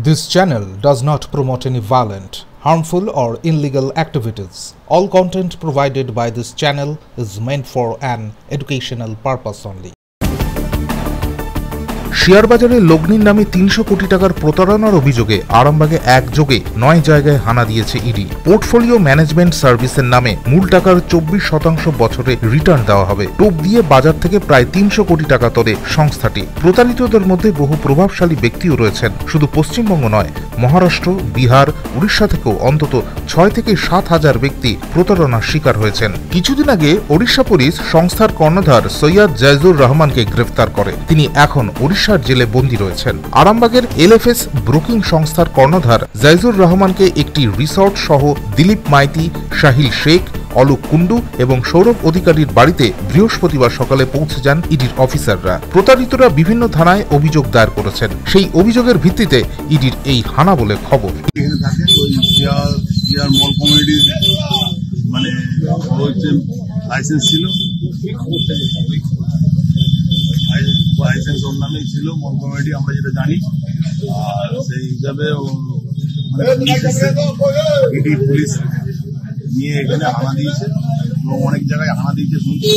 This channel does not promote any violent, harmful or illegal activities. All content provided by this channel is meant for an educational purpose only. Share বাজারে লগ্নির নামে ৩০০ কোটি টাকার প্রতারণার অভিযোগে আরামবাগে একযোগে ৯ জায়গায় হানা দিয়েছে ইডি। পোর্টফোলিও ম্যানেজমেন্ট সার্ভিসের নামে মূল টাকার ২৪% বছরে রিটার্ন দেওয়া হবে। টোপ দিয়ে বাজার থেকে প্রায় ৩০০ কোটি টাকা তোলে সংস্থাটি। প্রতারিতদের মধ্যে বহু প্রভাবশালী ব্যক্তিও রয়েছেন। শুধু পশ্চিমবঙ্গ নয়, মহারাষ্ট্র, বিহার, উড়িষ্যা থেকেও অন্তত ৬ থেকে ৭ হাজার ব্যক্তি প্রতারণার শিকার হয়েছেন। কিছুদিন আগে ওড়িশা পুলিশ সংস্থার কর্ণধার সৈয়দ জাইজুর রহমানকে গ্রেফতার করে। তিনি এখন ওড়িশার জেলে বন্দী রয়েছেন। আরামবাগের এলএফএস ব্রোকিং সংস্থার কর্ণধার জাইজুর রহমানকে একটি রিসর্ট সহ দিলীপ মাইতি, সাহিল শেখ, অলোক কুন্ডু এবং সৌরভ অধিকারীর বাড়িতে বৃহস্পতিবার সকালে পৌঁছে যান ইডির অফিসাররা। প্রতারিতরা বিভিন্ন থানায় অভিযোগ দায়ের করেছেন। সেই অভিযোগের ভিত্তিতে ইডির এই হানা বলে খবর। লাইসেন্স ছিল, লাইসেন্স ওর নামেই ছিল মল কমিটি, আমরা যেটা জানি। আর সেই হিসাবে ইডি পুলিশ নিয়ে এখানে হানা দিয়েছে এবং অনেক জায়গায় হানা দিয়েছে শুনছি।